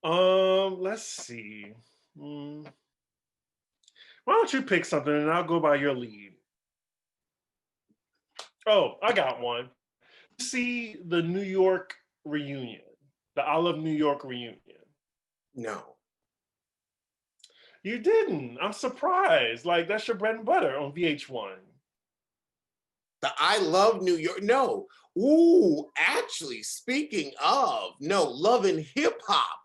Let's see. Hmm. Why don't you pick something and I'll go by your lead? Oh, I got one. See the New York reunion, the I Love New York reunion. No. You didn't. I'm surprised. Like that's your bread and butter on VH1. The I Love New York. No. Ooh, actually, speaking of, no, Love and Hip Hop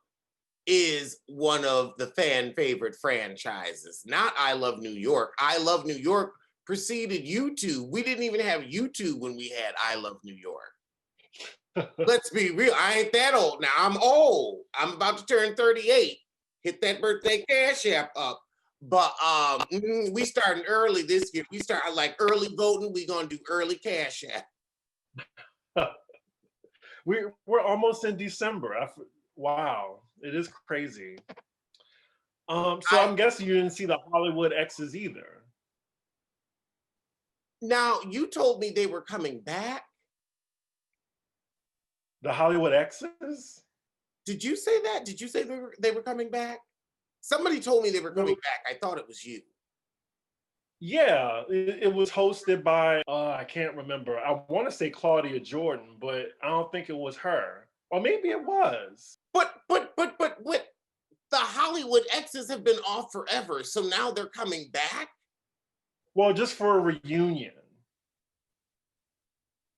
is one of the fan favorite franchises. Not I Love New York. I Love New York preceded YouTube. We didn't even have YouTube when we had I Love New York. Let's be real. I ain't that old now. I'm old. I'm about to turn 38. Hit that birthday cash app up. But we starting early this year. We start like early voting. We gonna do early cash app. We're almost in December. Wow, it is crazy. So I I'm guessing you didn't see the Hollywood X's either. Now you told me they were coming back. The Hollywood X's? Did you say that? Did you say they were coming back? Somebody told me they were coming Well, back. I thought it was you. yeah, it was hosted by I can't remember. I want to say Claudia Jordan, but I don't think it was her. Or maybe it was. But the Hollywood X's have been off forever, so now they're coming back. Well, just for a reunion.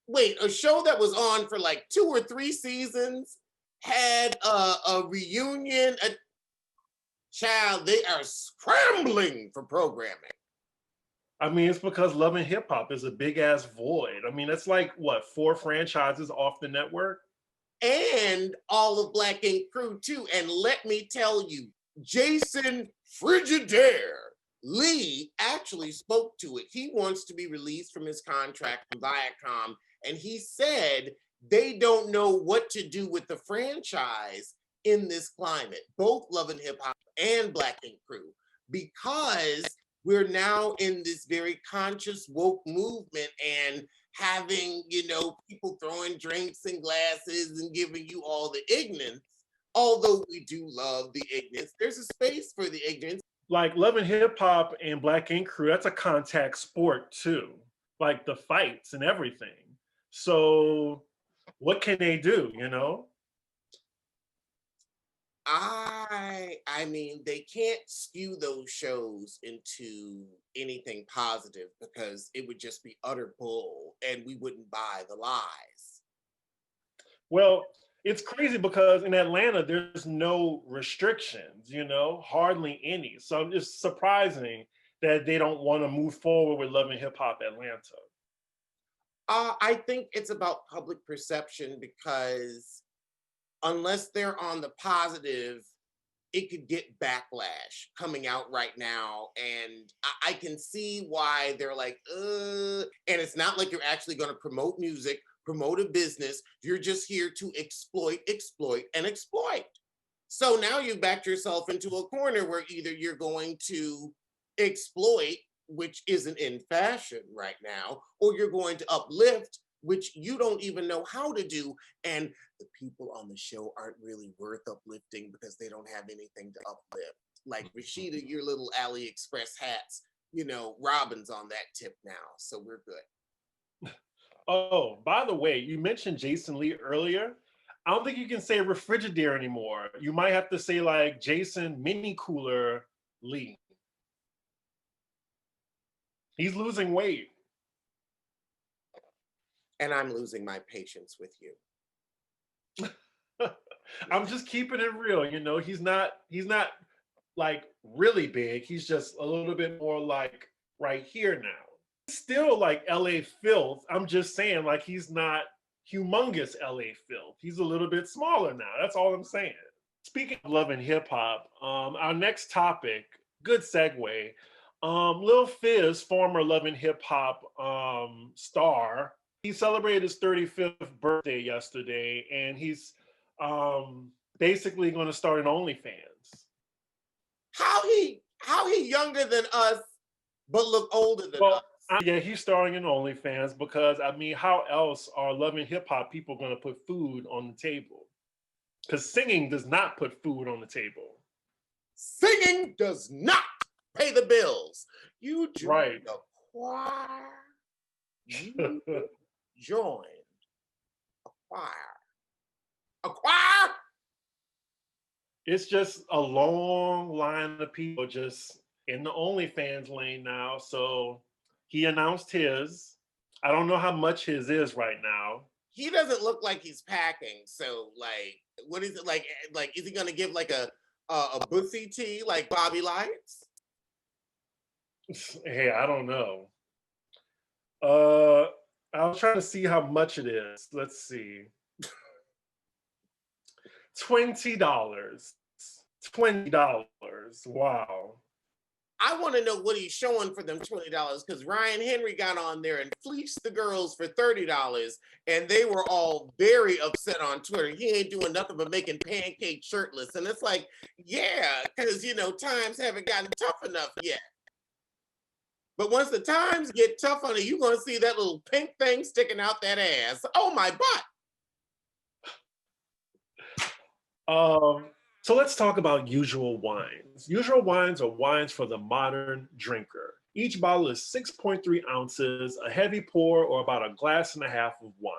Wait, a show that was on for like 2 or 3 seasons had a reunion. Child, they are scrambling for programming. I mean, it's because Love and Hip Hop is a big ass void. I mean, it's like what, 4 franchises off the network? And all of Black Ink Crew too. And let me tell you, Jason Frigidaire Lee actually spoke to it. He wants to be released from his contract from Viacom, and he said they don't know what to do with the franchise in this climate, both Love and Hip Hop and Black Ink Crew, because we're now in this very conscious woke movement and having, people throwing drinks and glasses and giving you all the ignorance. Although we do love the ignorance, there's a space for the ignorance. Like Love and Hip Hop and Black Ink Crew, that's a contact sport too. Like the fights and everything. So what can they do, you know? I mean, they can't skew those shows into anything positive because it would just be utter bull and we wouldn't buy the lies. Well, it's crazy because in Atlanta, there's no restrictions, hardly any. So it's surprising that they don't want to move forward with Love and Hip Hop Atlanta. I think it's about public perception because unless they're on the positive, it could get backlash coming out right now. And I can see why they're like, and it's not like you're actually going to promote music, promote a business. You're just here to exploit, and exploit. So now you backed yourself into a corner where either you're going to exploit, which isn't in fashion right now, or you're going to uplift, which you don't even know how to do. And the people on the show aren't really worth uplifting because they don't have anything to uplift. Like Rashida, your little AliExpress hats, Robin's on that tip now. So we're good. Oh, by the way, you mentioned Jason Lee earlier. I don't think you can say Refrigerator anymore. You might have to say like Jason Mini Cooler Lee. He's losing weight. And I'm losing my patience with you. I'm just keeping it real, he's not like really big. He's just a little bit more like right here now. Still like LA filth. I'm just saying like he's not humongous LA filth. He's a little bit smaller now. That's all I'm saying. Speaking of Love and Hip Hop, our next topic, good segue. Lil Fizz, former Love and Hip Hop star, he celebrated his 35th birthday yesterday, and he's basically going to start an OnlyFans. How he younger than us, but look older than us? Yeah, he's starting an OnlyFans because I mean, how else are Love and Hip Hop people going to put food on the table? Because singing does not put food on the table. Singing does not pay the bills. You joined Right. the choir. You joined a choir. A choir? It's just a long line of people just in the OnlyFans lane now. So he announced his. I don't know how much his is right now. He doesn't look like he's packing. So, like, what is it like? Like, is he gonna give like a bussy tea like Bobby Lights? Hey, I don't know. Uh, I was trying to see how much it is. Let's see. $20. $20. Wow. I want to know what he's showing for them $20 because Ryan Henry got on there and fleeced the girls for $30, and they were all very upset on Twitter. He ain't doing nothing but making pancakes shirtless, and it's like, yeah, because times haven't gotten tough enough yet. But once the times get tough on it, you're gonna see that little pink thing sticking out that ass. Oh my butt! So let's talk about usual wines. Usual wines are wines for the modern drinker. Each bottle is 6.3 ounces, a heavy pour, or about a glass and a half of wine.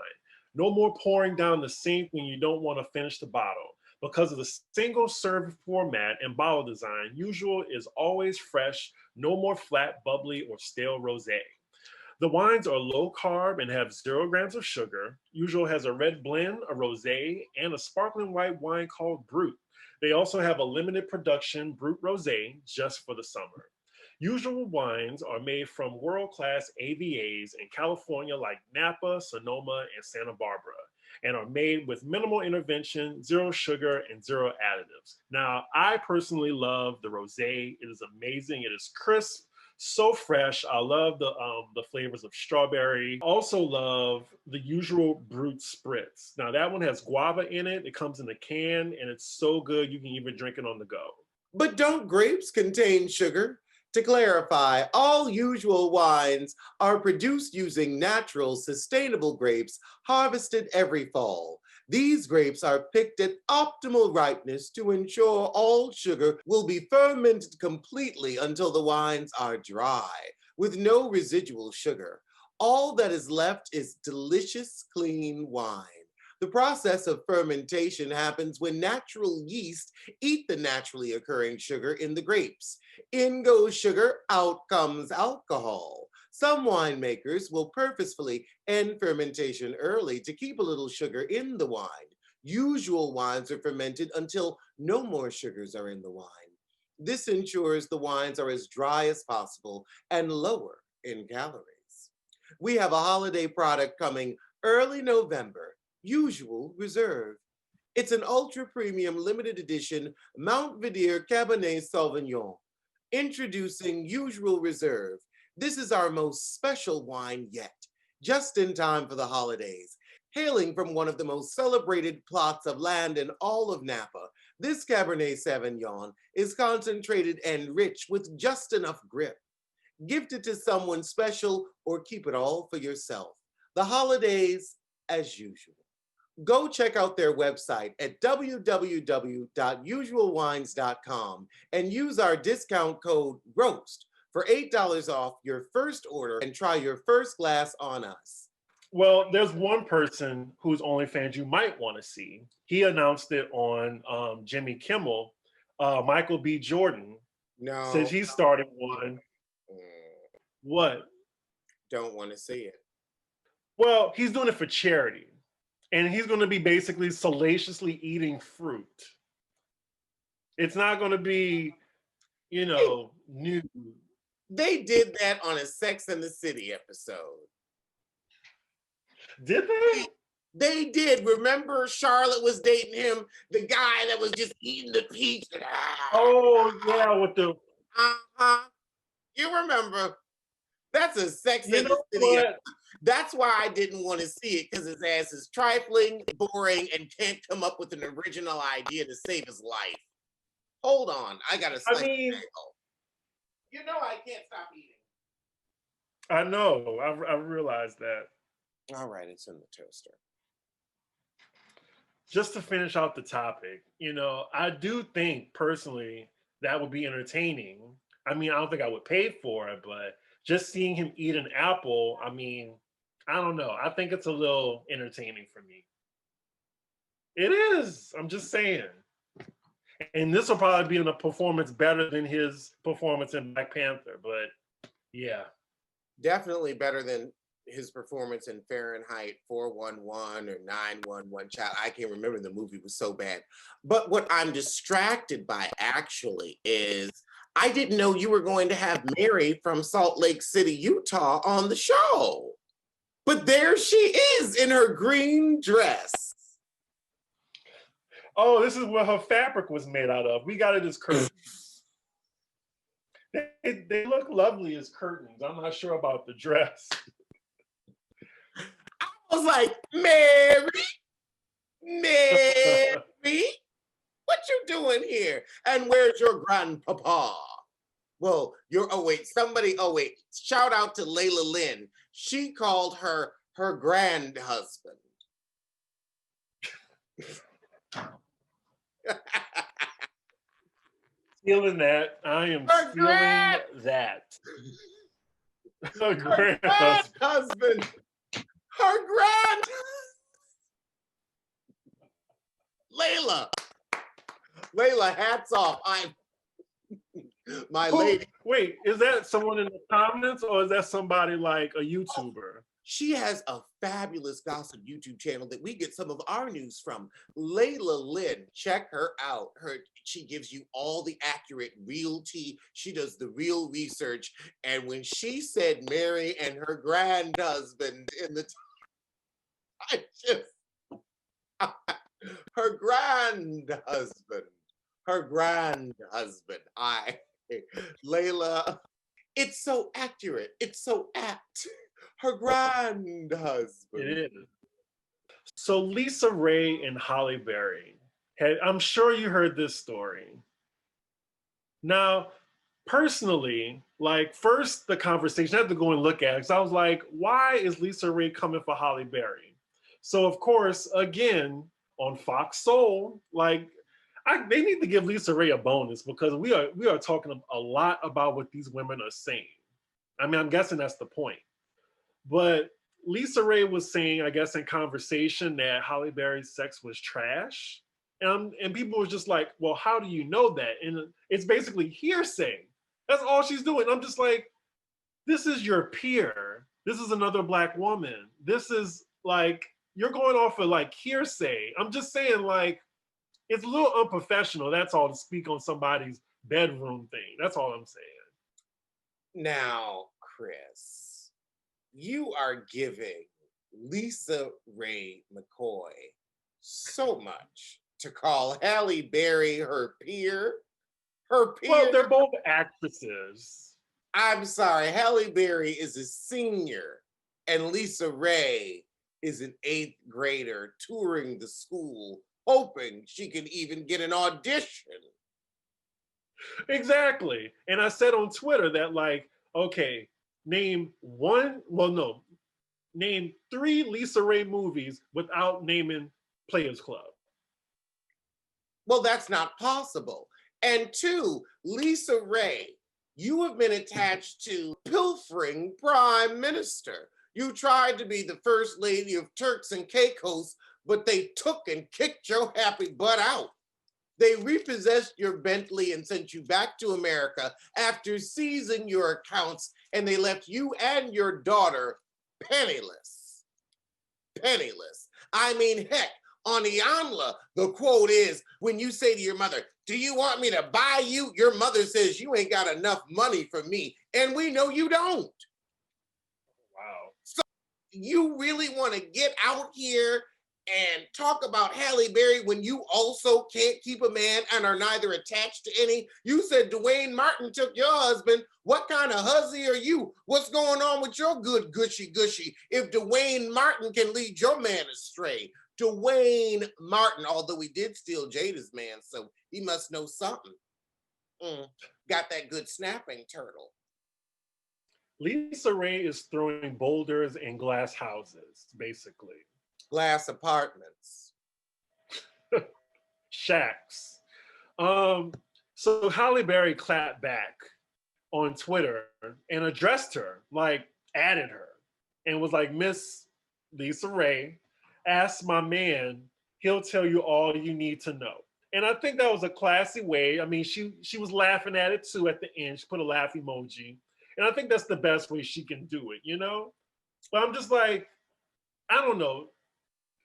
No more pouring down the sink when you don't want to finish the bottle. Because of the single serve format and bottle design, Usual is always fresh, no more flat, bubbly, or stale rosé. The wines are low carb and have 0 grams of sugar. Usual has a red blend, a rosé, and a sparkling white wine called Brut. They also have a limited production Brut Rosé just for the summer. Usual wines are made from world-class AVAs in California like Napa, Sonoma, and Santa Barbara, and are made with minimal intervention, 0 sugar, and 0 additives. Now, I personally love the rosé. It is amazing. It is crisp, so fresh. I love the flavors of strawberry. Also love the Usual Brut Spritz. Now that one has guava in it. It comes in a can and it's so good you can even drink it on the go. But don't grapes contain sugar? To clarify, all Usual wines are produced using natural, sustainable grapes harvested every fall. These grapes are picked at optimal ripeness to ensure all sugar will be fermented completely until the wines are dry, with no residual sugar. All that is left is delicious, clean wine. The process of fermentation happens when natural yeast eat the naturally occurring sugar in the grapes. In goes sugar, out comes alcohol. Some winemakers will purposefully end fermentation early to keep a little sugar in the wine. Usual wines are fermented until no more sugars are in the wine. This ensures the wines are as dry as possible and lower in calories. We have a holiday product coming early November, Usual Reserve. It's an ultra premium limited edition Mount Verdier Cabernet Sauvignon. Introducing Usual Reserve. This is our most special wine yet, just in time for the holidays. Hailing from one of the most celebrated plots of land in all of Napa, this Cabernet Sauvignon is concentrated and rich with just enough grip. Gift it to someone special or keep it all for yourself. The holidays, as usual. Go check out their website at www.usualwines.com and use our discount code ROAST for $8 off your first order and try your first glass on us. Well, there's one person whose OnlyFans you might want to see. He announced it on Jimmy Kimmel. Michael B. Jordan says he started one. What? Don't want to see it. Well, he's doing it for charity. And he's going to be basically salaciously eating fruit. It's not going to be, nude. They did that on a Sex and the City episode. Did they? They did. Remember Charlotte was dating him, the guy that was just eating the peach. Oh, yeah, with the... Uh-huh. You remember. That's a Sex and the City episode. That's why I didn't want to see it, because his ass is trifling, boring, and can't come up with an original idea to save his life. Hold on. I got to slice the bagel. You know I can't stop eating. I know. I realized that. All right, it's in the toaster. just to finish out the topic, I do think personally that would be entertaining. I mean, I don't think I would pay for it, but just seeing him eat an apple, I mean, I don't know. I think it's a little entertaining for me. It is. I'm just saying. And this will probably be in a performance better than his performance in Black Panther, but yeah. Definitely better than his performance in Fahrenheit 411 or 911. Child, I can't remember, the movie was so bad. But what I'm distracted by actually is I didn't know you were going to have Mary from Salt Lake City, Utah on the show. But there she is in her green dress. Oh, this is what her fabric was made out of. We got it as curtains. They look lovely as curtains. I'm not sure about the dress. I was like, Mary, what you doing here? And where's your grandpapa? Well, shout out to Layla Lynn. She called her grand husband. Feeling that. I am feeling that. Her grand husband. Her grand. Layla, hats off. My lady. Wait, is that someone in the comments or is that somebody like a YouTuber? She has a fabulous gossip YouTube channel that we get some of our news from. Layla Lynn, check her out. She gives you all the accurate, real tea. She does the real research. And when she said Mary and her grand husband in the her grand husband. Layla, it's so accurate. It's so apt. Her grand husband. It is. So Lisa Raye and Halle Berry. I'm sure you heard this story. Now, personally, first the conversation, I had to go and look at it because I was like, why is Lisa Raye coming for Halle Berry? So of course, again, on Fox Soul, they need to give Lisa Raye a bonus because we are talking a lot about what these women are saying. I mean, I'm guessing that's the point. But Lisa Raye was saying, I guess, in conversation that Halle Berry's sex was trash. And people were just like, well, how do you know that? And it's basically hearsay. That's all she's doing. I'm just like, this is your peer. This is another Black woman. This is you're going off of hearsay. I'm just saying it's a little unprofessional. That's all, to speak on somebody's bedroom thing. That's all I'm saying. Now, Chris, you are giving Lisa Raye McCoy so much to call Halle Berry her peer. Well, they're both actresses. I'm sorry, Halle Berry is a senior and Lisa Raye is an 8th grader touring the school, hoping she can even get an audition. Exactly. And I said on Twitter that okay, name 3 Lisa Raye movies without naming Players Club. Well, that's not possible. And 2, Lisa Raye, you have been attached to pilfering prime minister. You tried to be the first lady of Turks and Caicos, but they took and kicked your happy butt out. They repossessed your Bentley and sent you back to America after seizing your accounts, and they left you and your daughter penniless. Penniless. I mean, heck, on Iyanla, the quote is, when you say to your mother, do you want me to buy you? Your mother says, you ain't got enough money for me. And we know you don't. Wow. So you really want to get out here and talk about Halle Berry when you also can't keep a man and are neither attached to any? You said Dwayne Martin took your husband. What kind of hussy are you? What's going on with your good gushy gushy if Dwayne Martin can lead your man astray? Dwayne Martin, although he did steal Jada's man, so he must know something. Got that good snapping turtle. Lisa Raye is throwing boulders in glass houses, basically. Glass apartments. Shacks. Um, so Halle Berry clapped back on Twitter and addressed her, like added her, and was like, Miss Lisa Raye, ask my man, he'll tell you all you need to know. And I think that was a classy way. I mean, she was laughing at it too at the end. She put a laugh emoji. And I think that's the best way she can do it, you know? But I'm just like, I don't know,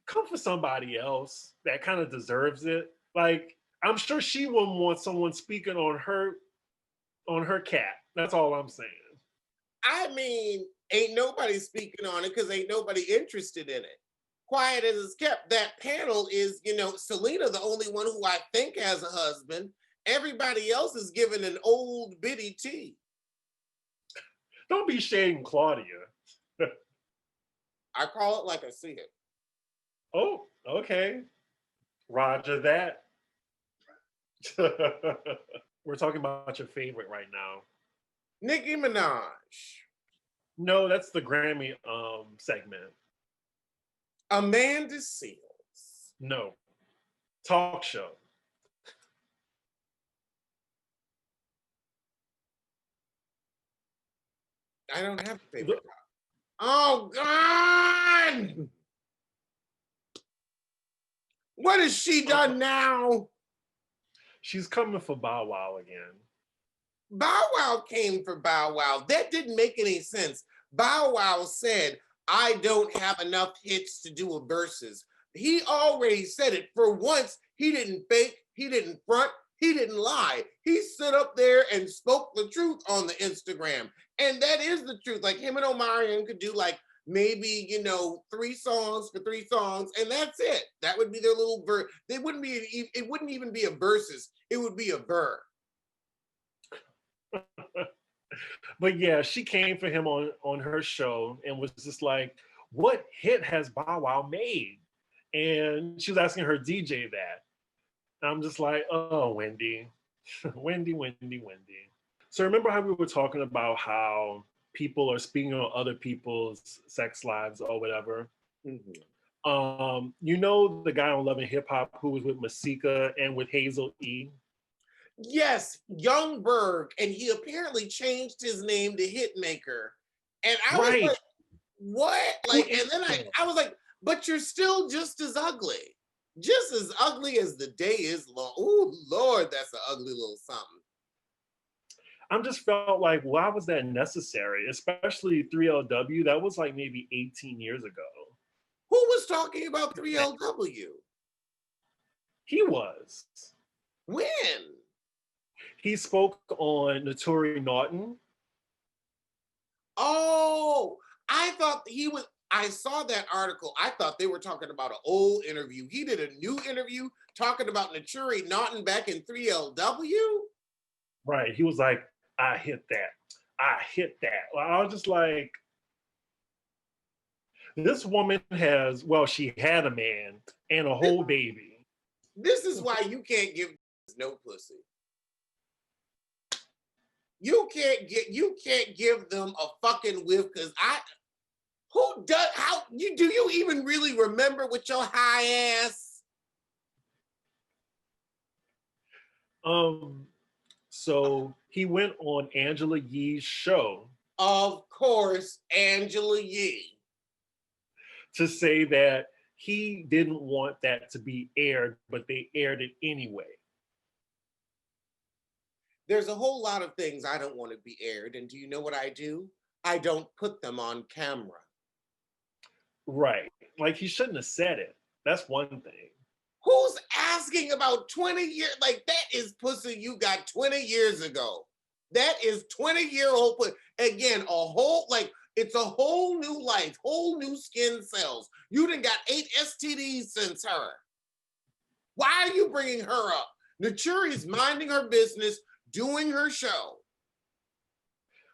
come for somebody else that kind of deserves it. Like, I'm sure she wouldn't want someone speaking on her cat. That's all I'm saying. I mean, ain't nobody speaking on it because ain't nobody interested in it. Quiet as it's kept. That panel is, Selena, the only one who I think has a husband. Everybody else is given an old bitty tea. Don't be shading Claudia. I call it like I see it. Oh, okay. Roger that. We're talking about your favorite right now. Nicki Minaj. No, that's the Grammy segment. Amanda Seales. No. Talk show. I don't have a favorite. Oh God! What has she done now? She's coming for Bow Wow again. Bow Wow came for Bow Wow. That didn't make any sense. Bow Wow said, I don't have enough hits to do a verses. He already said it. For once, he didn't fake, he didn't front, he didn't lie. He stood up there and spoke the truth on the Instagram. And that is the truth. Like him and Omarion could do like maybe, 3 songs for 3 songs, and that's it. That would be their little verse. It wouldn't even be a verses. It would be a burr. But yeah, she came for him on her show and was just like, what hit has Bow Wow made? And she was asking her DJ that. And I'm just like, oh, Wendy. Wendy. So remember how we were talking about how people are speaking on other people's sex lives or whatever? Mm-hmm. You know the guy on Love and Hip Hop who was with Masika and with Hazel E? Yes, Youngberg, and he apparently changed his name to Hitmaker. And I was like, what? Like, and then I was like, but you're still just as ugly. Just as ugly as the day is long. Oh, Lord, that's an ugly little something. I just felt like, why was that necessary? Especially 3LW. That was like maybe 18 years ago. Who was talking about 3LW? He was. When? He spoke on Notori Naughton. Oh, I thought I saw that article. I thought they were talking about an old interview. He did a new interview talking about Notori Naughton back in 3LW. Right. He was like, I hit that. Well, I was just like, this woman she had a man and a whole baby. This is why you can't give no pussy. You can't give them a fucking whiff because do you even really remember with your high ass? So he went on Angela Yee's show. Of course, Angela Yee. To say that he didn't want that to be aired, but they aired it anyway. There's a whole lot of things I don't want to be aired. And do you know what I do? I don't put them on camera. Right. Like he shouldn't have said it. That's one thing. Who's asking about 20 years? Like that is pussy you got 20 years ago. That is 20-year-old pussy. Again, it's a whole new life, whole new skin cells. You done got 8 STDs since her. Why are you bringing her up? Naturi's minding her business, doing her show.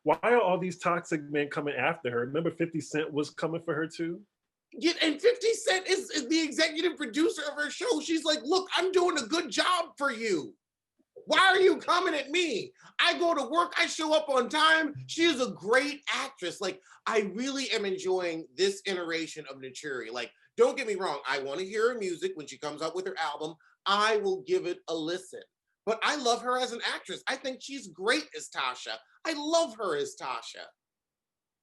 Why are all these toxic men coming after her? Remember 50 Cent was coming for her too? Yeah, and 50 Cent is the executive producer of her show. She's like, look, I'm doing a good job for you. Why are you coming at me? I go to work, I show up on time. She is a great actress. Like, I really am enjoying this iteration of Naturi. Like, don't get me wrong, I want to hear her music when she comes out with her album. I will give it a listen. But I love her as an actress. I think she's great as Tasha. I love her as Tasha.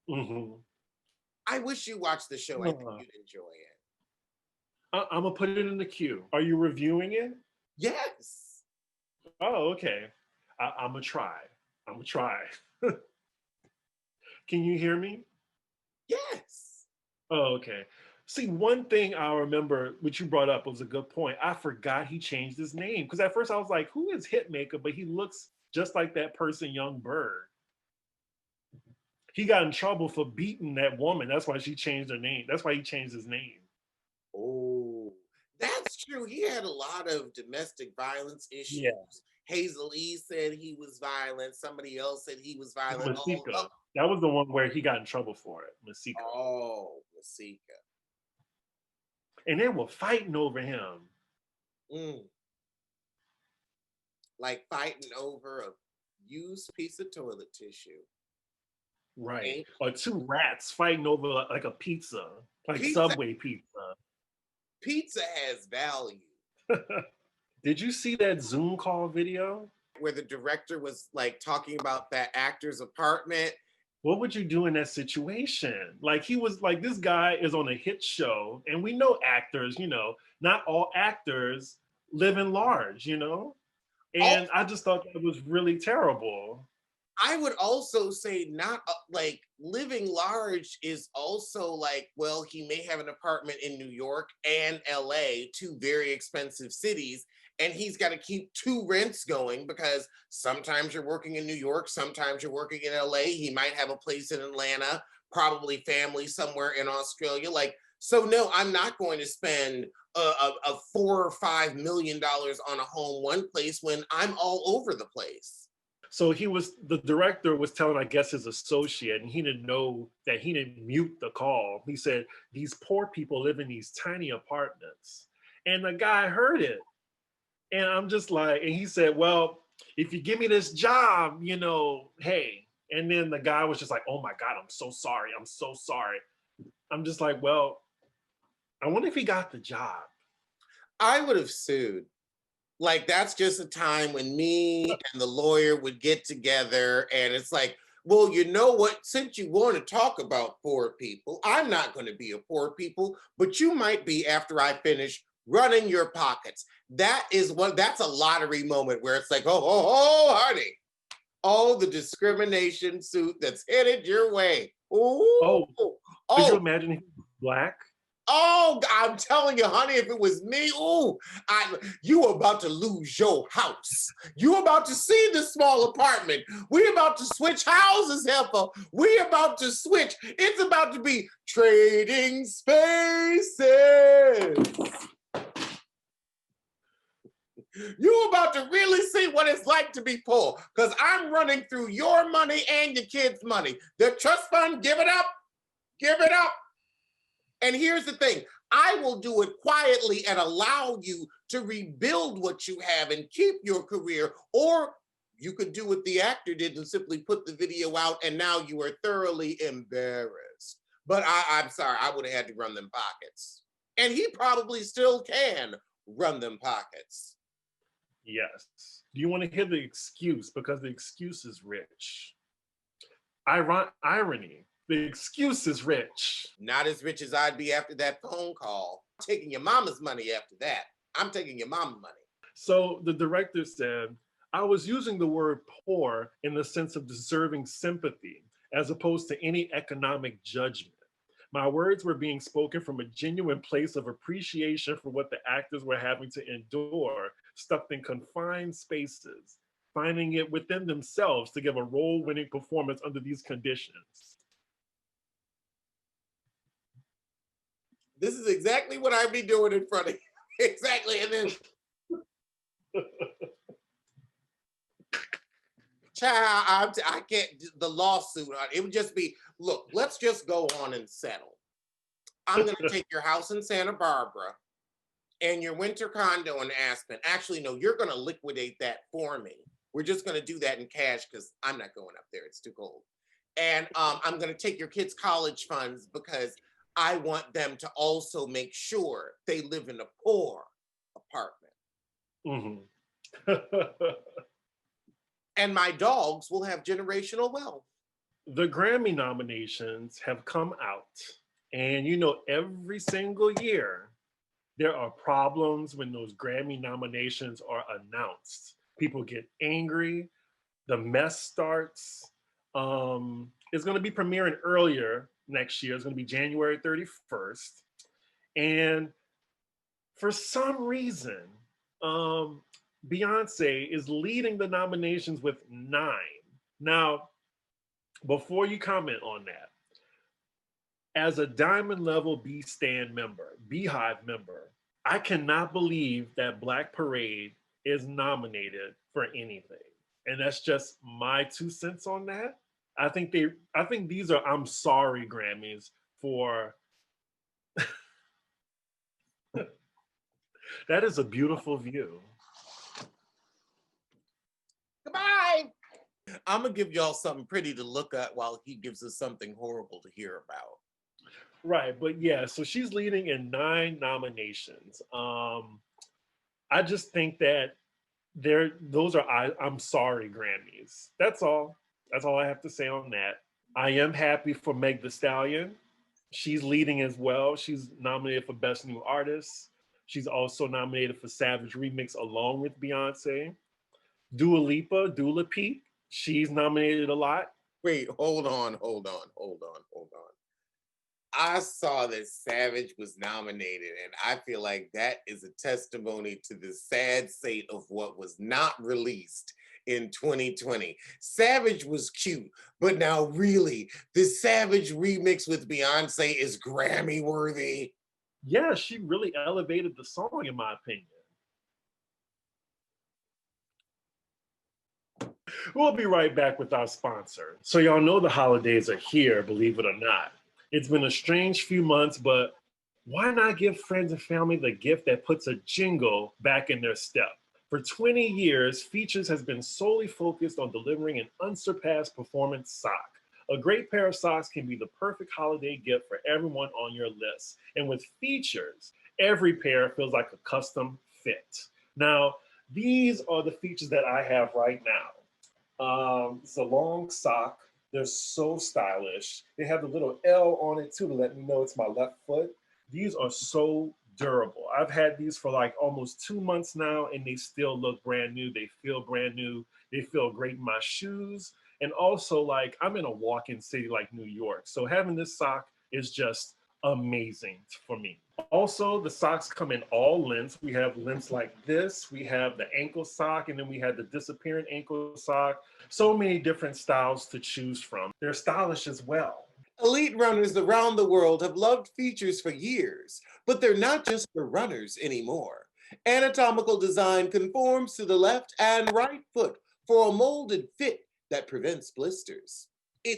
Mm-hmm. I wish you watched the show. I think you'd enjoy it. I'm gonna put it in the queue. Are you reviewing it? Yes. Oh, okay. I'm gonna try. I'm gonna try. Can you hear me? Yes. Oh, okay. See, one thing I remember, which you brought up, was a good point. I forgot he changed his name because at first I was like, "Who is Hitmaker?" But he looks just like that person, Young Bird. He got in trouble for beating that woman. That's why she changed her name. That's why he changed his name. Oh, that's true. He had a lot of domestic violence issues. Yeah, Hazel E said he was violent. Somebody else said he was violent. Masika. That was the one where he got in trouble for it. Masika. Masika. And they were fighting over him. Mm. Like fighting over a used piece of toilet tissue. Right. Or two rats fighting over like a pizza, like Pizza. Subway pizza. Pizza has value. Did you see that Zoom call video? Where the director was like talking about that actor's apartment. What would you do in that situation? Like he was like, this guy is on a hit show, and we know actors, not all actors live in large, And I just thought that was really terrible. I would also say not like living large is also like, well, he may have an apartment in New York and LA, two very expensive cities, and he's got to keep two rents going because sometimes you're working in New York, sometimes you're working in LA. He might have a place in Atlanta, probably family somewhere in Australia. Like, so no, I'm not going to spend a $4 or $5 million on a home one place when I'm all over the place. So the director was telling, I guess, his associate, and he didn't know that he didn't mute the call. He said, these poor people live in these tiny apartments. And the guy heard it. And I'm just like, and he said, well, if you give me this job, hey. And then the guy was just like, oh my God, I'm so sorry. I'm so sorry. I'm just like, well, I wonder if he got the job. I would have sued. Like, that's just a time when me and the lawyer would get together and it's like, well, you know what? Since you want to talk about poor people, I'm not going to be a poor people, but you might be after I finish running your pockets. That's a lottery moment where it's like, oh, honey. Oh, the discrimination suit that's headed your way. Ooh. Could you imagine he was black? Oh, I'm telling you, honey, if it was me, you about to lose your house. You about to see the small apartment. We about to switch houses, heifer. We about to switch. It's about to be trading spaces. You about to really see what it's like to be poor because I'm running through your money and your kids' money. The trust fund, give it up. Give it up. And here's the thing, I will do it quietly and allow you to rebuild what you have and keep your career, or you could do what the actor did and simply put the video out and now you are thoroughly embarrassed. But I'm sorry, I would have had to run them pockets. And he probably still can run them pockets. Yes. Do you want to hear the excuse? Because the excuse is rich. Irony. The excuse is rich. Not as rich as I'd be after that phone call. I'm taking your mama's money after that. I'm taking your mama's money. So the director said, I was using the word poor in the sense of deserving sympathy, as opposed to any economic judgment. My words were being spoken from a genuine place of appreciation for what the actors were having to endure, stuck in confined spaces, finding it within themselves to give a role-winning performance under these conditions. This is exactly what I'd be doing in front of you. Exactly. And then, child, I can't, the lawsuit, it would just be, look, let's just go on and settle. I'm going to take your house in Santa Barbara and your winter condo in Aspen. Actually, no, you're going to liquidate that for me. We're just going to do that in cash because I'm not going up there. It's too cold. And I'm going to take your kids' college funds because I want them to also make sure they live in a poor apartment. Mhm. And my dogs will have generational wealth. The Grammy nominations have come out, and you know, every single year there are problems when those Grammy nominations are announced. People get angry, the mess starts. It's going to be premiering earlier next year. It's going to be January 31st. And for some reason, um, Beyonce is leading the nominations with 9. Now, before you comment on that, as a Diamond Level B Stand member, Beehive member, I cannot believe that Black Parade is nominated for anything. And that's just my 2 cents on that. I think these are I'm sorry Grammys for that is a beautiful view. Goodbye. I'm gonna give y'all something pretty to look at while he gives us something horrible to hear about. Right, but yeah, so she's leading in 9 nominations. I just think that those are I'm sorry Grammys. That's all. That's all I have to say on that. I am happy for Meg The Stallion. She's leading as well. She's nominated for Best New Artist. She's also nominated for Savage Remix along with Beyonce. Dua Lipa, Dula Peep, she's nominated a lot. Wait, hold on. I saw that Savage was nominated, and I feel like that is a testimony to the sad state of what was not released in 2020. Savage was cute, but now really, the Savage remix with Beyonce is Grammy worthy. Yeah, she really elevated the song, in my opinion. We'll be right back with our sponsor. So, y'all know the holidays are here, believe it or not. It's been a strange few months, but why not give friends and family the gift that puts a jingle back in their step? For 20 years, Features has been solely focused on delivering an unsurpassed performance sock. A great pair of socks can be the perfect holiday gift for everyone on your list. And with Features, every pair feels like a custom fit. Now, these are the features that I have right now. It's a long sock. They're so stylish. They have the little L on it too to let me know it's my left foot. These are so durable. I've had these for like almost 2 months now, and they still look brand new. They feel brand new. They feel great in my shoes. And also, like, I'm in a walk-in city like New York. So having this sock is just amazing for me. Also, the socks come in all lengths. We have lengths like this, we have the ankle sock, and then we have the disappearing ankle sock. So many different styles to choose from. They're stylish as well. Elite runners around the world have loved Features for years, but they're not just for runners anymore. Anatomical design conforms to the left and right foot for a molded fit that prevents blisters.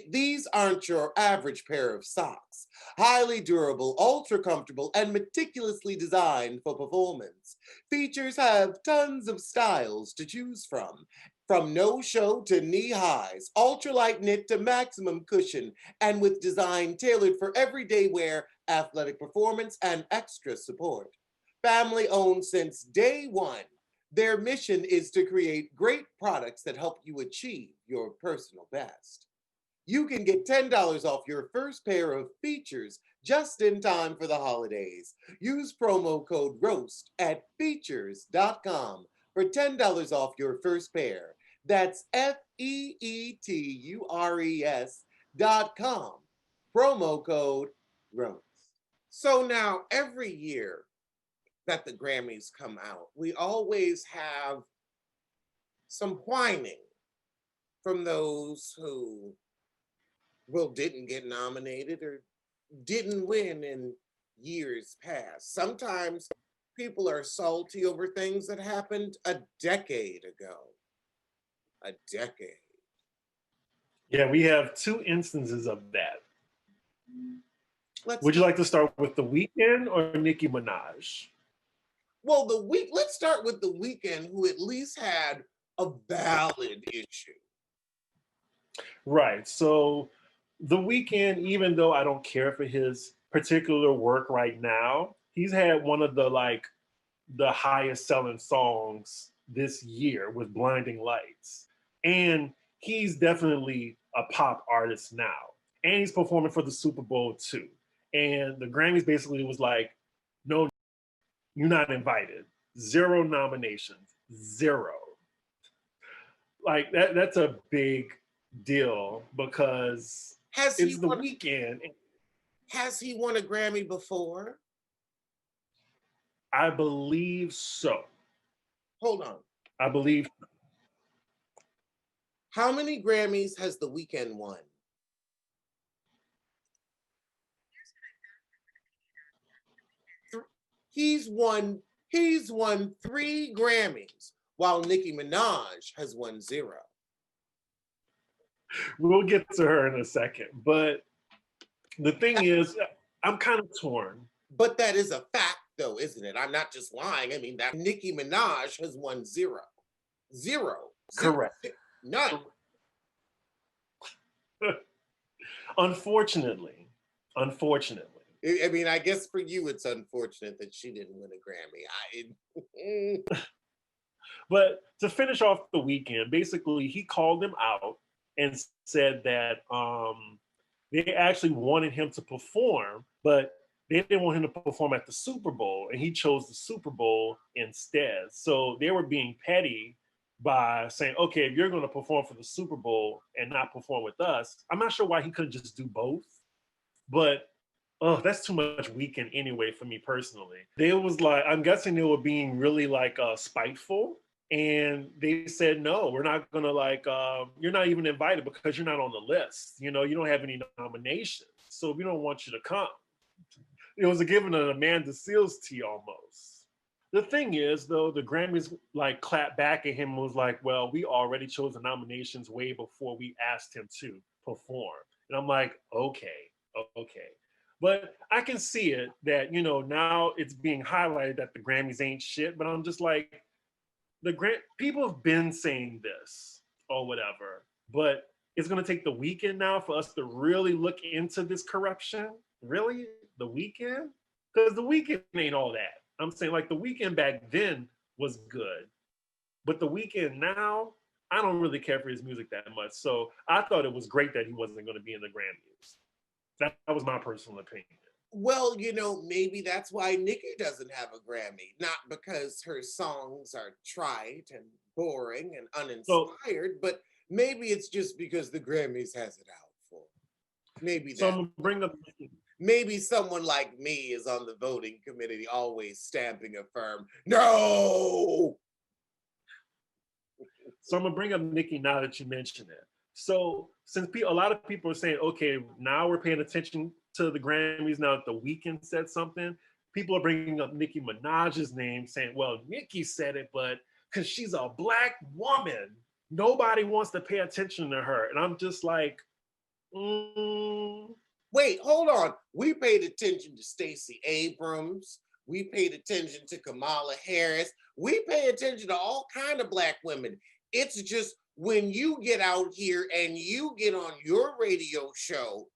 These aren't your average pair of socks. Highly durable, ultra comfortable, and meticulously designed for performance. Features have tons of styles to choose from no-show to knee-highs, ultralight knit to maximum cushion, and with design tailored for everyday wear, athletic performance, and extra support. Family owned since day one, their mission is to create great products that help you achieve your personal best. You can get $10 off your first pair of Features just in time for the holidays. Use promo code ROAST at features.com for $10 off your first pair. That's FEETURES.com. Promo code ROAST. So now every year that the Grammys come out, we always have some whining from those who didn't get nominated or didn't win in years past. Sometimes people are salty over things that happened a decade ago. A decade. Yeah, we have 2 instances of that. Let's Would you like to start with The Weeknd or Nicki Minaj? Well, let's start with The Weeknd, who at least had a valid issue. Right. So The Weeknd, even though I don't care for his particular work right now, he's had one of the like the highest selling songs this year with Blinding Lights. And he's definitely a pop artist now. And he's performing for the Super Bowl too. And the Grammys basically was like, no, you're not invited. 0 nominations. 0. Like that's a big deal because it's the weekend. Has he won a Grammy before? I believe so. Hold on. I believe. How many Grammys has The Weeknd won? He's won 3 Grammys, while Nicki Minaj has won 0. We'll get to her in a second. But the thing is, I'm kind of torn. But that is a fact, though, isn't it? I'm not just lying. I mean, that Nicki Minaj has won 0. 0. Correct. None. Unfortunately. I mean, I guess for you, it's unfortunate that she didn't win a Grammy. But to finish off the weekend, basically, he called him out and said that they actually wanted him to perform, but they didn't want him to perform at the Super Bowl, and he chose the Super Bowl instead. So they were being petty by saying, okay, if you're going to perform for the Super Bowl and not perform with us, I'm not sure why he couldn't just do both. But that's too much Weeknd anyway for me personally. They was like, I'm guessing they were being really like spiteful, and they said, no, we're not gonna like, you're not even invited because you're not on the list. You know, you don't have any nominations, so we don't want you to come. It was giving an Amanda Seals tea almost. The thing is, though, the Grammys like clapped back at him and was like, well, we already chose the nominations way before we asked him to perform. And I'm like, okay. But I can see it that, you know, now it's being highlighted that the Grammys ain't shit, but I'm just like, people have been saying this or whatever, but it's going to take the Weeknd now for us to really look into this corruption. Really? The Weeknd? Because the Weeknd ain't all that. I'm saying like the Weeknd back then was good, but the Weeknd now, I don't really care for his music that much. So I thought it was great that he wasn't going to be in the Grammys. That was my personal opinion. Well, you know, maybe that's why Nicki doesn't have a Grammy. Not because her songs are trite and boring and uninspired, but maybe it's just because the Grammys has it out for her. Maybe that. So I'm gonna bring up. Maybe someone like me is on the voting committee, always stamping a firm no. So I'm gonna bring up Nicki now that you mention it. So since a lot of people are saying, okay, now we're paying attention to the Grammys now that the Weeknd said something, people are bringing up Nicki Minaj's name, saying, well, Nicki said it, but because she's a Black woman, nobody wants to pay attention to her. And I'm just like, Wait, hold on. We paid attention to Stacey Abrams. We paid attention to Kamala Harris. We pay attention to all kind of Black women. It's just when you get out here and you get on your radio show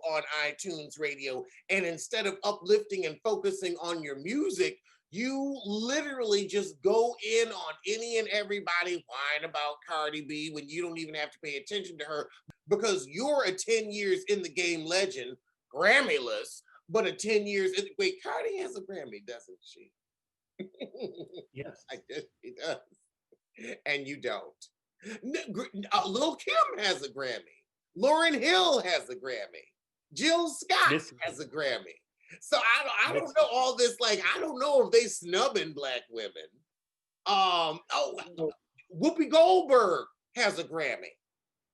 on iTunes Radio, and instead of uplifting and focusing on your music, you literally just go in on any and everybody, whine about Cardi B when you don't even have to pay attention to her because you're a 10 years in the game legend, Grammyless, but a 10 years, wait, Cardi has a Grammy, doesn't she? Yes. I guess she does. And you don't. Lil' Kim has a Grammy. Lauryn Hill has a Grammy. Jill Scott has a Grammy. So I don't know all this, like, I don't know if they snubbing Black women. Whoopi Goldberg has a Grammy.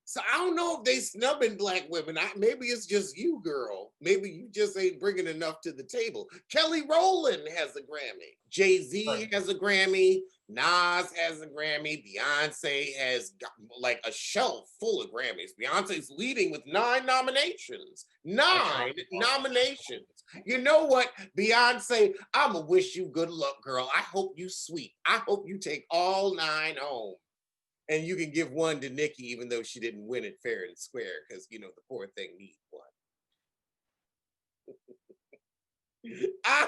So I don't know if they snubbing Black women. Maybe it's just you, girl. Maybe you just ain't bringing enough to the table. Kelly Rowland has a Grammy. Jay-Z has a Grammy. Nas has a Grammy. Beyonce has got like a shelf full of Grammys. Beyonce's leading with 9 nominations. 9 nominations. You know what, Beyonce, I'ma wish you good luck, girl. I hope you sweep. I hope you take all 9 home. And you can give 1 to Nicki, even though she didn't win it fair and square, because, you know, the poor thing needs 1.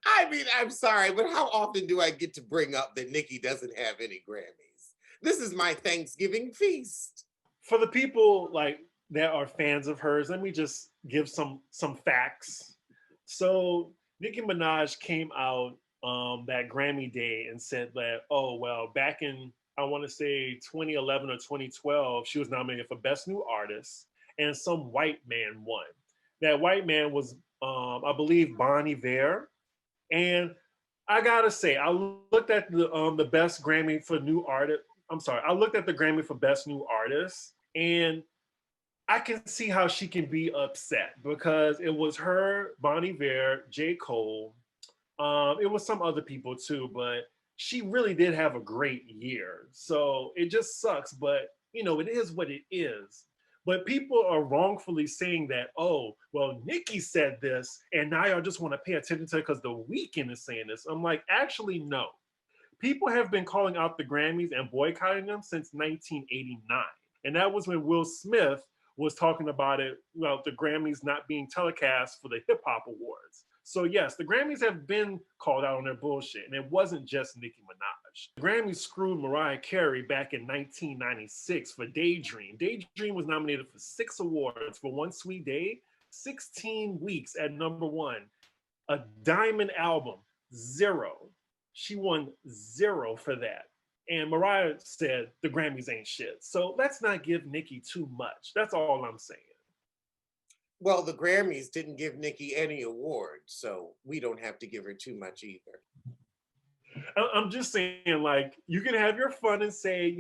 I mean, I'm sorry, but how often do I get to bring up that Nicki doesn't have any Grammys? This is my Thanksgiving feast. For the people like that are fans of hers, let me just give some facts. So Nicki Minaj came out that Grammy day and said that, oh well, back in I want to say 2011 or 2012, she was nominated for Best New Artist, and some white man won. That white man was, I believe, Bon Iver, and I gotta say, I looked at the best Grammy for new artist. I'm sorry, I looked at the Grammy for Best New Artist, and I can see how she can be upset because it was her, Bon Iver, J. Cole. It was some other people too, but she really did have a great year. So it just sucks, but it is what it is. But people are wrongfully saying that, oh, well, Nicki said this, and now y'all just want to pay attention to it because the Weeknd is saying this. I'm like, actually, no. People have been calling out the Grammys and boycotting them since 1989. And that was when Will Smith was talking about it, well, the Grammys not being telecast for the hip hop awards. So yes, the Grammys have been called out on their bullshit, and it wasn't just Nicki Minaj. The Grammys screwed Mariah Carey back in 1996 for Daydream. Daydream was nominated for 6 awards for One Sweet Day, 16 weeks at #1, a diamond album, 0. She won 0 for that. And Mariah said the Grammys ain't shit. So let's not give Nicki too much. That's all I'm saying. Well, the Grammys didn't give Nicki any awards, so we don't have to give her too much either. I'm just saying, like, you can have your fun and say,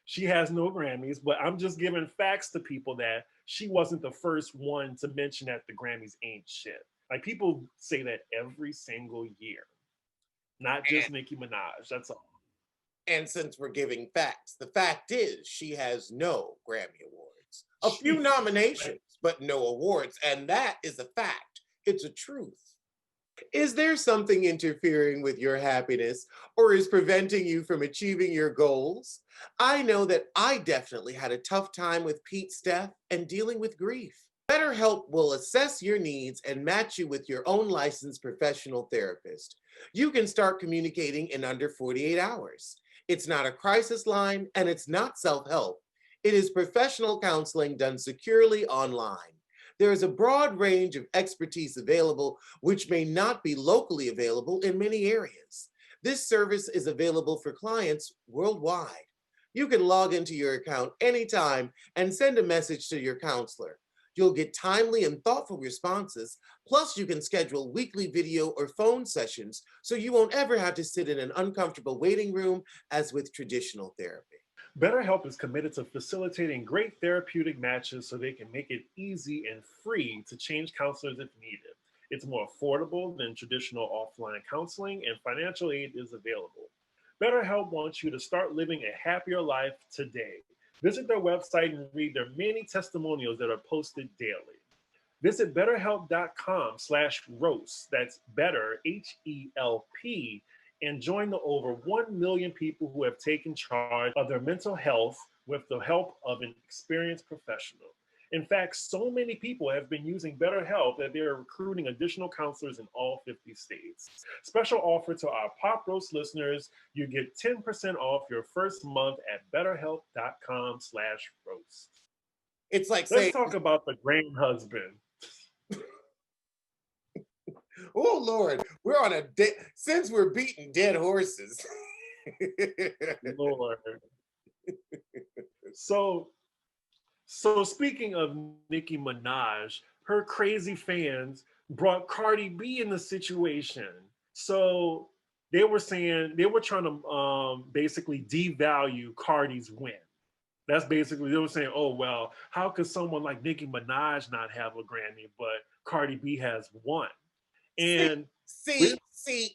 she has no Grammys, but I'm just giving facts to people that she wasn't the first one to mention that the Grammys ain't shit. Like, people say that every single year, not just And, Nicki Minaj. That's all. and since we're giving facts, the fact is she has no Grammy Awards. A few Jeez. nominations, but no awards. And that is a fact. It's a truth. Is there something interfering with your happiness or is preventing you from achieving your goals? I know that I definitely had a tough time with Pete's death and dealing with grief. BetterHelp will assess your needs and match you with your own licensed professional therapist. You can start communicating in under 48 hours. It's not a crisis line and it's not self-help. It is professional counseling done securely online. There is a broad range of expertise available, which may not be locally available in many areas. This service is available for clients worldwide. You can log into your account anytime and send a message to your counselor. You'll get timely and thoughtful responses, plus you can schedule weekly video or phone sessions so you won't ever have to sit in an uncomfortable waiting room as with traditional therapy. BetterHelp is committed to facilitating great therapeutic matches so they can make it easy and free to change counselors if needed. It's more affordable than traditional offline counseling, and financial aid is available. BetterHelp wants you to start living a happier life today. Visit their website and read their many testimonials that are posted daily. Visit betterhelp.com/roast. That's better, HELP, and join the over 1 million people who have taken charge of their mental health with the help of an experienced professional. In fact, so many people have been using BetterHelp that they are recruiting additional counselors in all 50 states. Special offer to our PopRoast listeners, you get 10% off your first month at betterhelp.com/roast. It's like Let's saying, talk about the grand husband. oh Lord, we're on a since we're beating dead horses. Lord. So speaking of Nicki Minaj, her crazy fans brought Cardi B in the situation. So they were saying they were trying to basically devalue Cardi's win. That's basically they were saying, oh well, how could someone like Nicki Minaj not have a Grammy, but Cardi B has one? And See,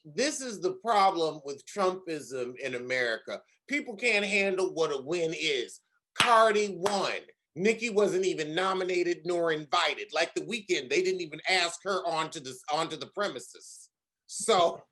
this is the problem with Trumpism in America. People can't handle what a win is. Cardi won. Nicki wasn't even nominated nor invited. Like The Weeknd, they didn't even ask her onto the premises. So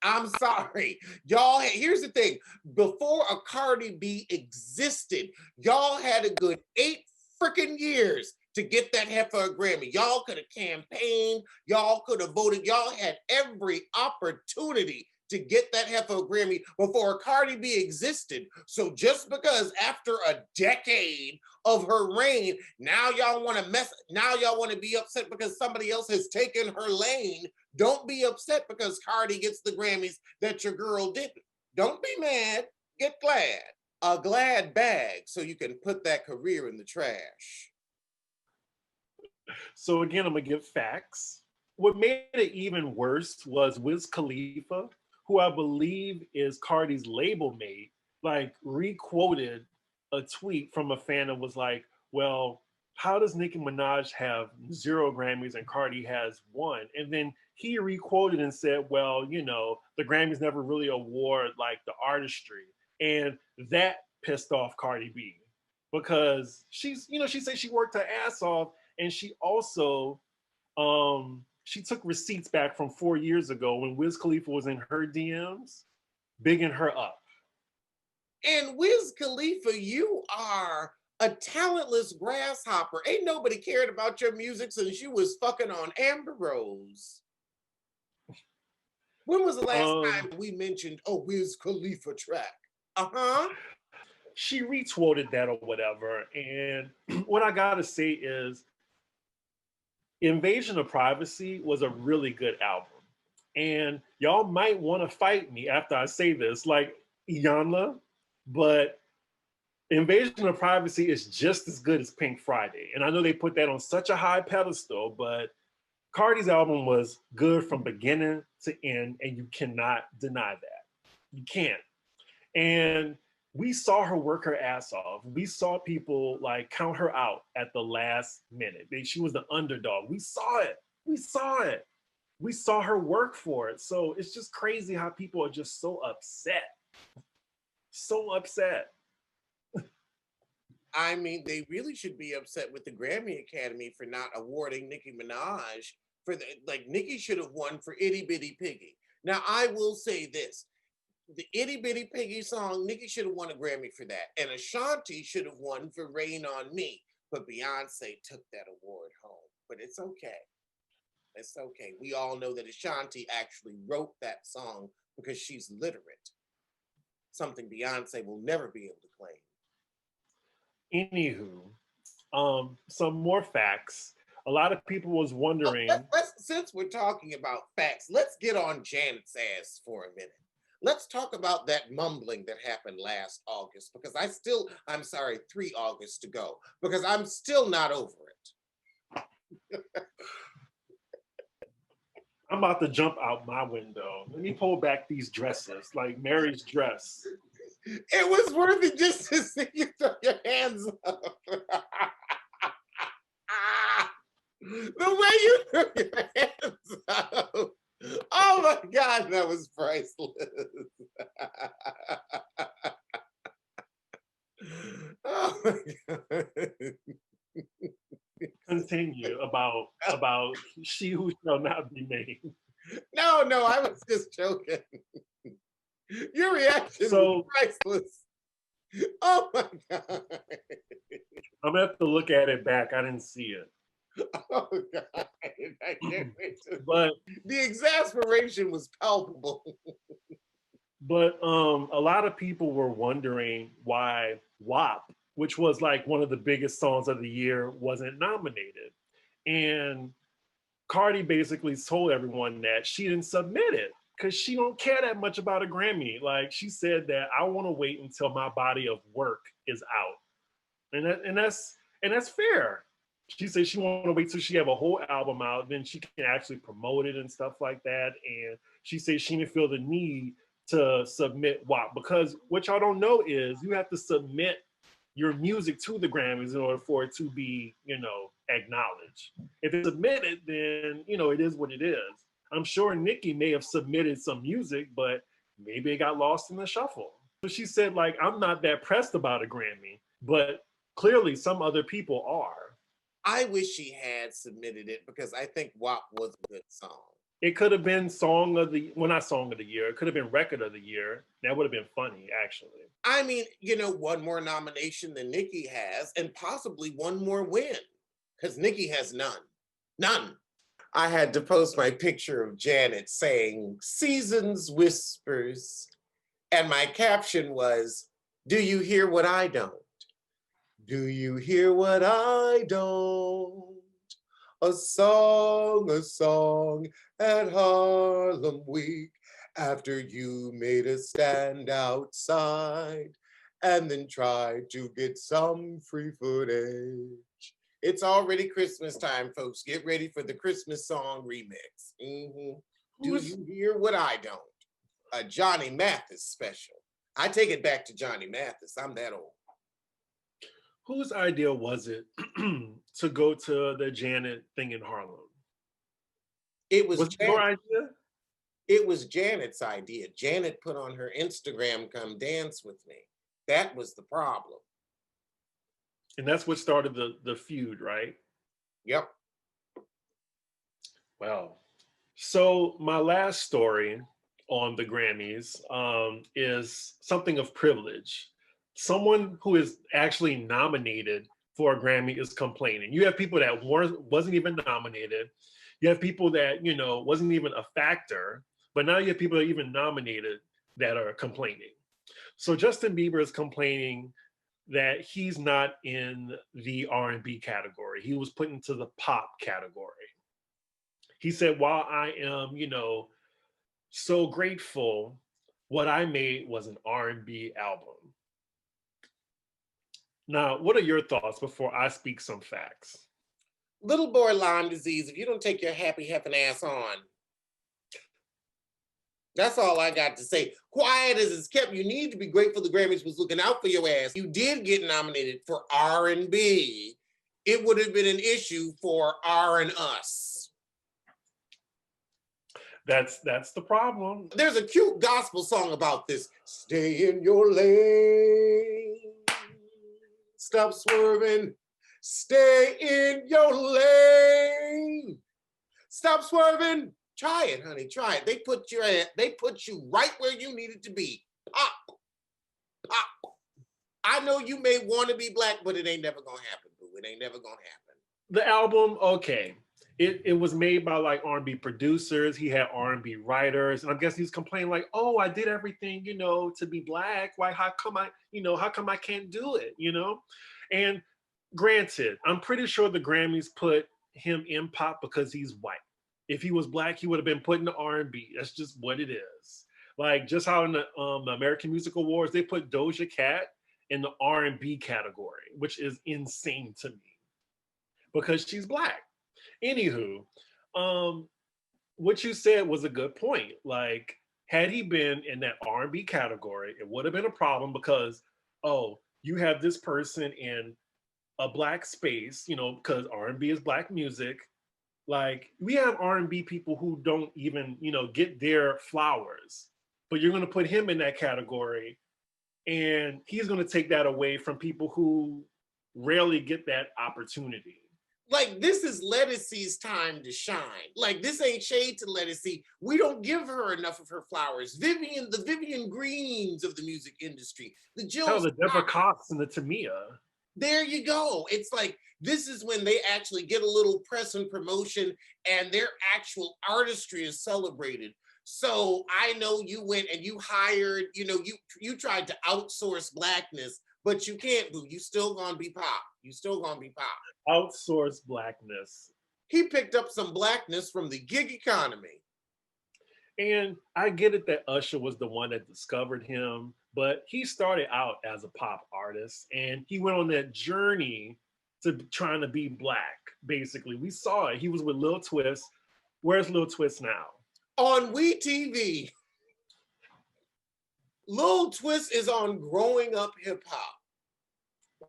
I'm sorry. Y'all, here's the thing. Before a Cardi B existed, y'all had a good 8 freaking years to get that heifer a Grammy. Y'all could have campaigned, y'all could have voted, y'all had every opportunity to get that heifer a Grammy before Cardi B existed. So just because after a decade of her reign, now y'all want to be upset because somebody else has taken her lane. Don't be upset because Cardi gets the Grammys that your girl didn't. Don't be mad, get glad. A glad bag so you can put that career in the trash. So again, I'm gonna give facts. What made it even worse was Wiz Khalifa, who I believe is Cardi's label mate, like re-quoted a tweet from a fan that was like, well, how does Nicki Minaj have 0 Grammys and Cardi has 1? And then he re-quoted and said, well, you know, the Grammys never really award like the artistry. And that pissed off Cardi B because she's, you know, she said she worked her ass off, and she also she took receipts back from 4 years ago when Wiz Khalifa was in her DMs, bigging her up. And Wiz Khalifa, you are a talentless grasshopper. Ain't nobody cared about your music since you was fucking on Amber Rose. When was the last time we mentioned a Wiz Khalifa track? She retweeted that or whatever. And what I gotta say is Invasion of Privacy was a really good album. And y'all might want to fight me after I say this, like Iyanla, but Invasion of Privacy is just as good as Pink Friday. And I know they put that on such a high pedestal, but Cardi's album was good from beginning to end, and you cannot deny that. You can't. And we saw her work her ass off. We saw people like count her out at the last minute. She was the underdog. We saw it. We saw it. We saw her work for it. So it's just crazy how people are just so upset. So upset. I mean, they really should be upset with the Grammy Academy for not awarding Nicki Minaj for the, like, Nicki should have won for Itty Bitty Piggy. Now, I will say this. The Itty Bitty Piggy song, Nicki should have won a Grammy for that. And Ashanti should have won for Rain on Me. But Beyonce took that award home. But it's okay. It's okay. We all know that Ashanti actually wrote that song because she's literate. Something Beyonce will never be able to claim. Anywho, some more facts. A lot of people was wondering. Since we're talking about facts, let's get on Janet's ass for a minute. Let's talk about that mumbling that happened last August, because I'm sorry, 3 August to go, because I'm still not over it. I'm about to jump out my window. Let me pull back these dresses, like Mary's dress. It was worth it just to see you throw your hands up. The way you threw your hands up. Oh my God, that was priceless. Oh my God. Continue about she who shall not be named. No, I was just joking. Your reaction was priceless. Oh my God. I'm gonna have to look at it back. I didn't see it. Oh God. I can't wait to... But the exasperation was palpable. But a lot of people were wondering why WAP, which was like one of the biggest songs of the year, wasn't nominated. And Cardi basically told everyone that she didn't submit it because she don't care that much about a Grammy. Like, she said that I want to wait until my body of work is out. And that's fair. She said she want to wait till she have a whole album out, then she can actually promote it and stuff like that. And she said she didn't feel the need to submit WAP, because what y'all don't know is you have to submit your music to the Grammys in order for it to be, acknowledged. If it's submitted, then, it is what it is. I'm sure Nicki may have submitted some music, but maybe it got lost in the shuffle. So she said, like, I'm not that pressed about a Grammy, but clearly some other people are. I wish she had submitted it because I think WAP was a good song. It could have been not song of the year. It could have been record of the year. That would have been funny, actually. I mean, one more nomination than Nicki has, and possibly one more win. because Nicki has none. None. I had to post my picture of Janet saying, "Seasons Whispers." And my caption was, "Do you hear what I don't? Do you hear what I don't? A song at Harlem Week after you made a stand outside and then tried to get some free footage." It's already Christmas time, folks. Get ready for the Christmas song remix. Do Who's you hear what I don't? A Johnny Mathis special. I take it back to Johnny Mathis. I'm that old. whose idea was it to go to the Janet thing in Harlem? It was Was it your Janet. idea? It was Janet's idea. Janet put on her Instagram, "Come dance with me." That was the problem. And that's what started the feud, right? Yep. Well, so my last story on the Grammys is something of privilege. Someone who is actually nominated for a Grammy is complaining. You have people that wasn't even nominated. You have people that, wasn't even a factor, but now you have people that are even nominated that are complaining. So Justin Bieber is complaining that he's not in the R&B category. He was put into the pop category. He said, while I am, so grateful, what I made was an R&B album. Now, what are your thoughts before I speak some facts? Little boy Lyme disease, if you don't take your happy heffing ass on. That's all I got to say. Quiet as it's kept, you need to be grateful the Grammys was looking out for your ass. You did get nominated for R&B. It would have been an issue for R and Us. That's the problem. There's a cute gospel song about this. Stay in your lane. Stop swerving. Stay in your lane. Stop swerving. Try it, honey. Try it. They put you right where you needed to be. Pop. Pop. I know you may want to be black, but it ain't never gonna happen, boo. It ain't never gonna happen. The album, okay. It was made by like R&B producers. He had R&B writers, and I guess he's complaining like, "Oh, I did everything, to be black. Why? How come I can't do it? And granted, I'm pretty sure the Grammys put him in pop because he's white. If he was black, he would have been put in the R&B. That's just what it is. Like just how in the American Music Awards they put Doja Cat in the R&B category, which is insane to me because she's black. Anywho, what you said was a good point. Like, had he been in that R&B category, it would have been a problem because, you have this person in a black space, because R&B is black music. Like, we have R&B people who don't even, get their flowers, but you're going to put him in that category, and he's going to take that away from people who rarely get that opportunity. Like, this is Lettucey's time to shine. Like, this ain't shade to Lettucey. We don't give her enough of her flowers. The Vivian Greens of the music industry, the Jill. The Deborah Cox and the Tamia. There you go. It's like, this is when they actually get a little press and promotion and their actual artistry is celebrated. So I know you went and you hired, you tried to outsource blackness, but you can't, boo. You still gonna be pop. You still gonna be pop. Outsource blackness. He picked up some blackness from the gig economy. And I get it that Usher was the one that discovered him, but he started out as a pop artist and he went on that journey to trying to be black, basically. We saw it. He was with Lil Twist. Where's Lil Twist now? On WeTV. Lil Twist is on Growing Up Hip Hop.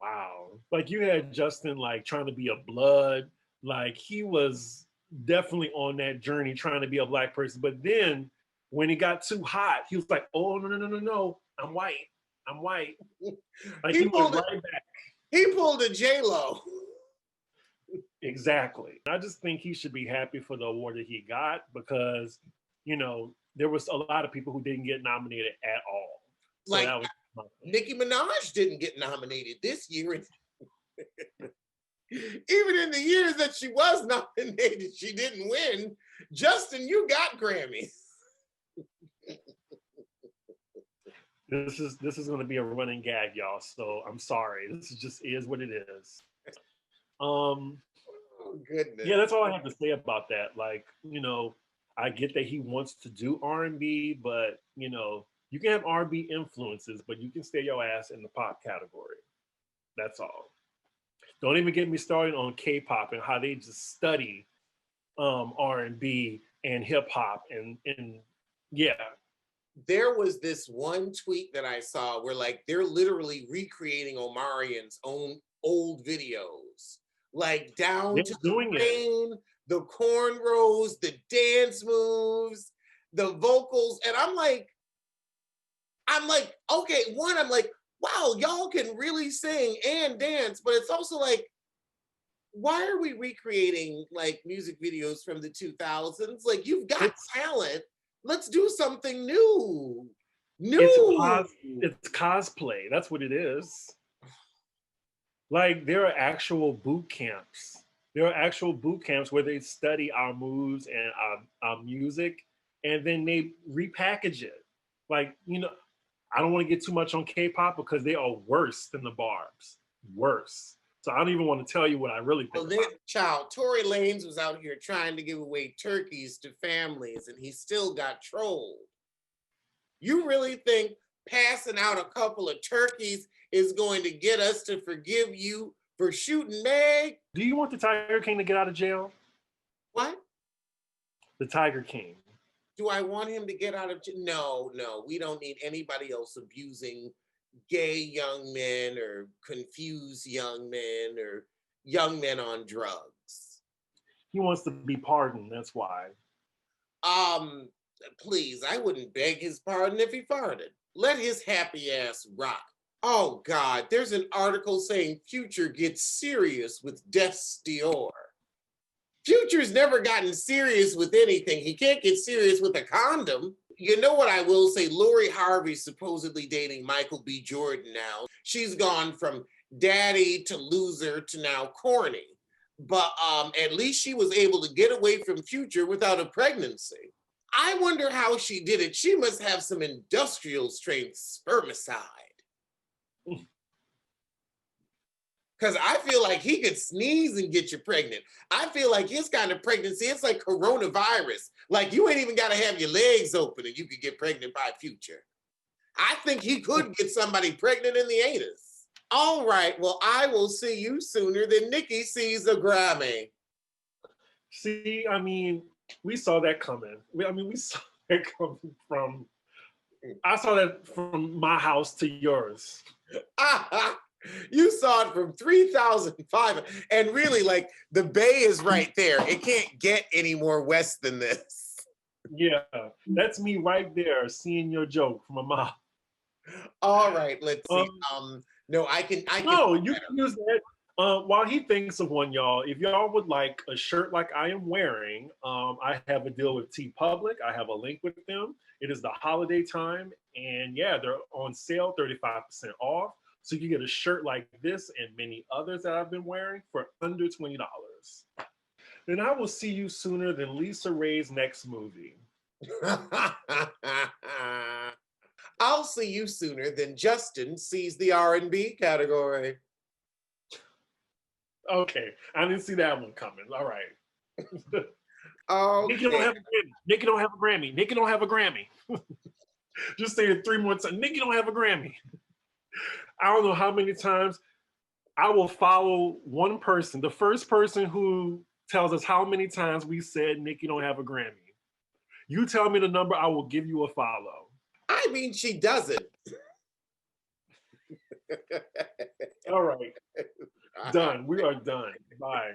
Wow. Like you had Justin like trying to be a blood. Like he was definitely on that journey trying to be a black person. But then when it got too hot, he was like, "Oh, no. I'm white. Like he went right back. He pulled a J-Lo. Exactly. I just think he should be happy for the award that he got because, there was a lot of people who didn't get nominated at all. So like Nicki Minaj didn't get nominated this year. Even in the years that she was nominated, she didn't win. Justin, you got Grammys. This is going to be a running gag, y'all. So I'm sorry. This is just is what it is. Oh, goodness. Yeah, that's all I have to say about that. Like, I get that he wants to do R&B, but you can have R&B influences, but you can stay your ass in the pop category. That's all. Don't even get me started on K-pop and how they just study R&B and hip hop and yeah. There was this one tweet that I saw where like they're literally recreating Omarion's own old videos, like down They're to doing the rain, the cornrows, the dance moves, the vocals, and I'm like, okay, one, I'm like, wow, y'all can really sing and dance, but it's also like, why are we recreating like music videos from the 2000s? Like, you've got talent. Let's do something new. It's cosplay. That's what it is. Like, there are actual boot camps. There are actual boot camps where they study our moves and our music, and then they repackage it. Like, I don't want to get too much on K-pop because they are worse than the Barbs. Worse. So I don't even want to tell you what I really think. Well, child, Tory Lanez was out here trying to give away turkeys to families, and he still got trolled. You really think passing out a couple of turkeys is going to get us to forgive you for shooting Meg? Do you want the Tiger King to get out of jail? What? The Tiger King. Do I want him to get out of jail? No. We don't need anybody else abusing gay young men or confused young men or young men on drugs. He wants to be pardoned, that's why. Please, I wouldn't beg his pardon if he farted. Let his happy ass rock. Oh God, there's an article saying Future gets serious with Death's Dior. Future's never gotten serious with anything. He can't get serious with a condom. You know what I will say? Lori Harvey's supposedly dating Michael B. Jordan now. She's gone from daddy to loser to now corny. But at least she was able to get away from Future without a pregnancy. I wonder how she did it. She must have some industrial strength spermicide. Because I feel like he could sneeze and get you pregnant. I feel like his kind of pregnancy, it's like coronavirus. Like you ain't even got to have your legs open and you could get pregnant by Future. I think he could get somebody pregnant in the anus. All right, well, I will see you sooner than Nicki sees a Grammy. See, I mean, we saw that coming. We saw that coming from, I saw that from my house to yours. You saw it from 3,005. And really, like, the Bay is right there. It can't get any more west than this. Yeah, that's me right there, seeing your joke from a mile. All right, let's see. No, I can. No, you can use that. While he thinks of one, y'all, if y'all would like a shirt like I am wearing, I have a deal with TeePublic. I have a link with them. It is the holiday time, and yeah, they're on sale, 35% off. So you can get a shirt like this and many others that I've been wearing for under $20. Then I will see you sooner than Lisa Ray's next movie. I'll see you sooner than Justin sees the R&B category. Okay, I didn't see that one coming. All right. Okay. Nicki don't have a Grammy. Nicki don't have a Grammy. Nicki don't have a Grammy. Just say it 3 more times. Nicki don't have a Grammy. I don't know how many times I will follow one person, the first person who tells us how many times we said Nicki don't have a Grammy. You tell me the number, I will give you a follow. I mean, she doesn't. All right. Done. We are done. Bye.